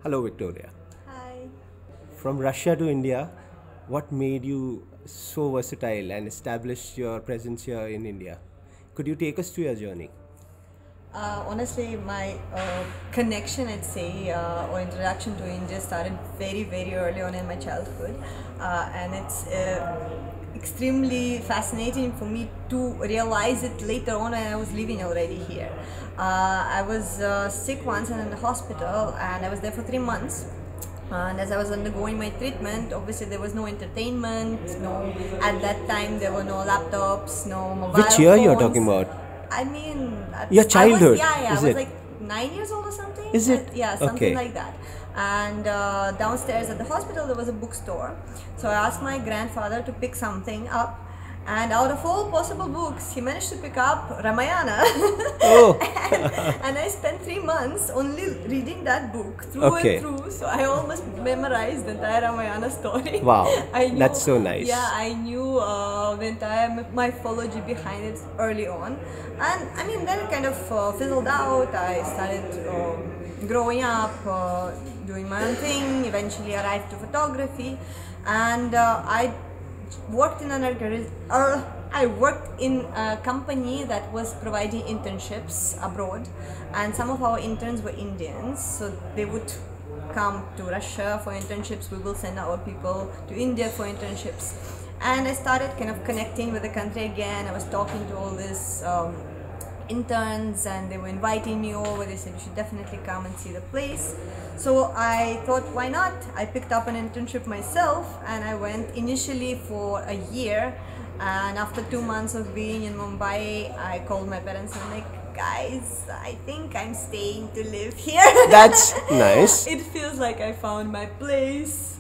Hello, Victoria. Hi. From Russia to India, what made you so versatile and established your presence here in India? Could you take us through your journey? Honestly, my connection, I'd say, or introduction to India started very, very early on in my childhood. And it's extremely fascinating for me to realize it later on when I was living already here. I was sick once and in the hospital, and I was there for 3 months. And as I was undergoing my treatment, obviously there was no entertainment, no, at that time there were no laptops, no mobile Which year you're phones. talking about? I mean, Your I was, childhood, yeah, I is was it? like 9 years old or something. Is it? Yeah, something Okay. like that. And downstairs at the hospital there was a bookstore. So I asked my grandfather to pick something up. And out of all possible books, he managed to pick up Ramayana. Oh, And I spent 3 months only reading that book through Okay. and through. So I almost memorized the entire Ramayana story. wow. I knew, That's so nice. Yeah, I knew the entire mythology behind it early on. And I mean, then it kind of fizzled out. I started growing up, doing my own thing, eventually arrived to photography. And I worked in I worked in a company that was providing internships abroad, and some of our interns were Indians, so they would come to Russia for internships. We will send our people to India for internships, and I started kind of connecting with the country again. I was talking to all these interns, and they were inviting me over. They said you should definitely come and see the place. So I thought, why not? I picked up an internship myself, and I went initially for a year. And after 2 months of being in Mumbai, I called my parents and I'm like, guys, I think I'm staying to live here. That's nice. It feels like I found my place.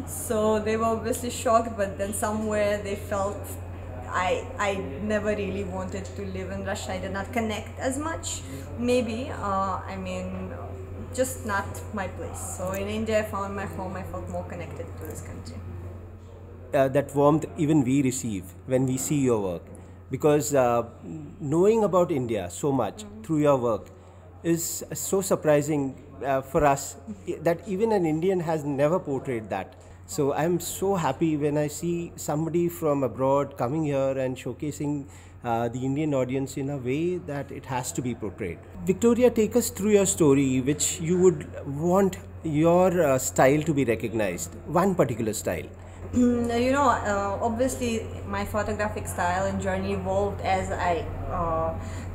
So they were obviously shocked, but then somewhere they felt I never really wanted to live in Russia. I did not connect as much. Maybe, just not my place. So in India, I found my home. I felt more connected to this country. That warmth even we receive when we see your work, because knowing about India so much through your work is so surprising for us that even an Indian has never portrayed that. So I'm so happy when I see somebody from abroad coming here and showcasing the Indian audience in a way that it has to be portrayed. Victoria, take us through your story which you would want your style to be recognized, one particular style. Obviously, my photographic style and journey evolved as I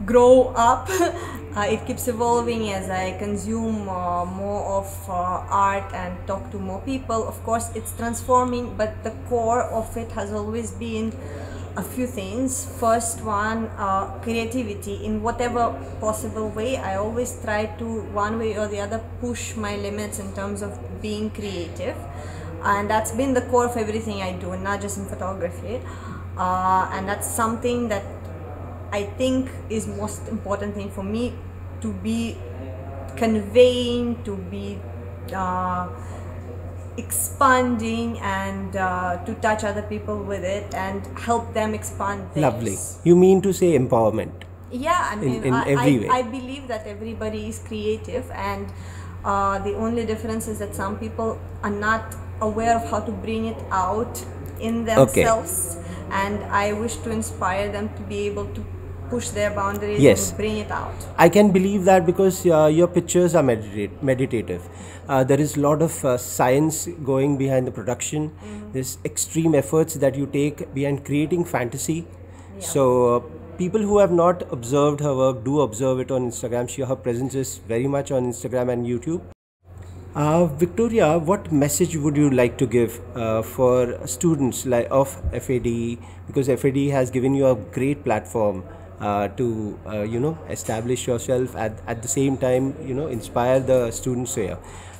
grow up. It keeps evolving as I consume more of art and talk to more people. Of course, it's transforming, but the core of it has always been a few things. First one, creativity in whatever possible way. I always try to, one way or the other, push my limits in terms of being creative, and that's been the core of everything I do, not just in photography. And that's something that I think is most important thing for me to be conveying, to be expanding, and to touch other people with it and help them expand theirs. Lovely. You mean to say empowerment? Yeah, I mean, in every way. I believe that everybody is creative, and the only difference is that some people are not aware of how to bring it out in themselves, and I wish to inspire them to be able to push their boundaries Yes. and bring it out. I can believe that because your pictures are meditative. There is a lot of science going behind the production. There's extreme efforts that you take behind creating fantasy. Yeah. So people who have not observed her work, do observe it on Instagram. Her presence is very much on Instagram and YouTube. Victoria, what message would you like to give for students of FAD? Because FAD has given you a great platform to establish yourself, at the same time inspire the students here.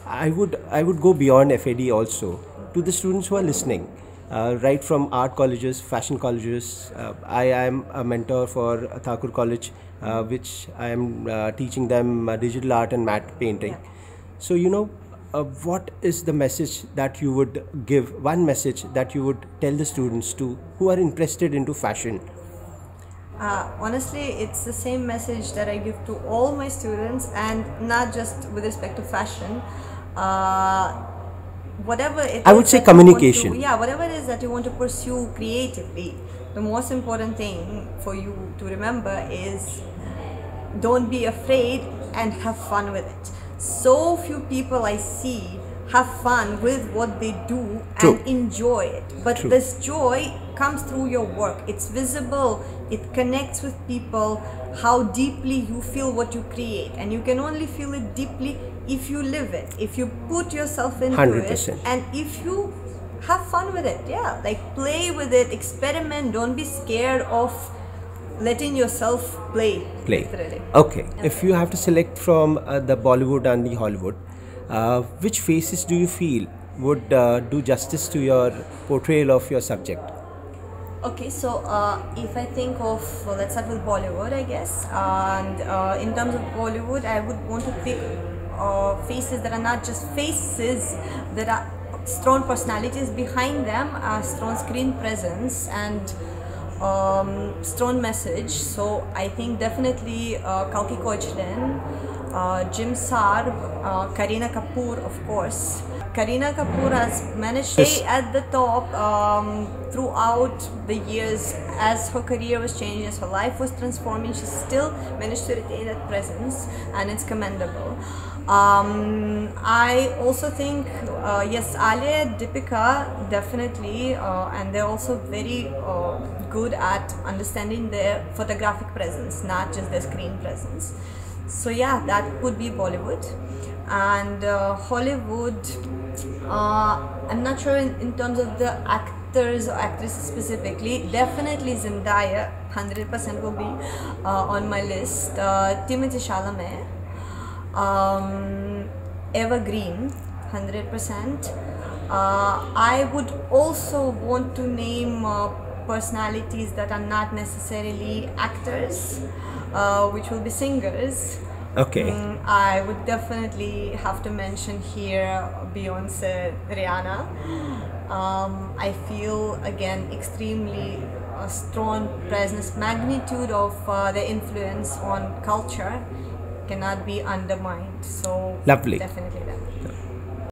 I would go beyond FAD also to the students who are listening. Right from art colleges, fashion colleges. I am a mentor for Thakur College, which I am teaching them digital art and matte painting. So, what is the message that you would give, one message that you would tell the students who are interested into fashion? Honestly, it's the same message that I give to all my students, and not just with respect to fashion. whatever it I is would say that you want communication. yeah, whatever it is that you want to pursue creatively, the most important thing for you to remember is don't be afraid and have fun with it. So few people I see have fun with what they do True. and enjoy it. But True. this joy comes through your work. It's visible. It connects with people, how deeply you feel what you create. And you can only feel it deeply if you live it, if you put yourself into 100%. it, and if you have fun with it. Yeah, like play with it, experiment. Don't be scared of letting yourself play. Literally. Okay. If you have to select from the Bollywood and the Hollywood, which faces do you feel would do justice to your portrayal of your subject? Okay, so if I think of, let's start with Bollywood, I guess. And in terms of Bollywood, I would want to pick faces that are not just faces, that are strong personalities behind them, strong screen presence, and strong message. So I think definitely Kalki Kochlen, Jim Sarb, Kareena Kapoor, of course. Kareena Kapoor has managed to stay at the top throughout the years as her career was changing, as her life was transforming. She still managed to retain that presence, and it's commendable. I also think, yes, Alia, Deepika, definitely, and they're also very good at understanding their photographic presence, not just their screen presence. So yeah, that would be Bollywood. And Hollywood, I'm not sure in terms of the actors or actresses specifically. Definitely Zendaya, 100% will be on my list. Timothée Chalamet, Evergreen, 100%. I would also want to name personalities that are not necessarily actors, which will be singers. Okay. I would definitely have to mention here Beyonce, Rihanna. I feel again extremely strong presence, magnitude of their influence on culture cannot be undermined. So Lovely. definitely that.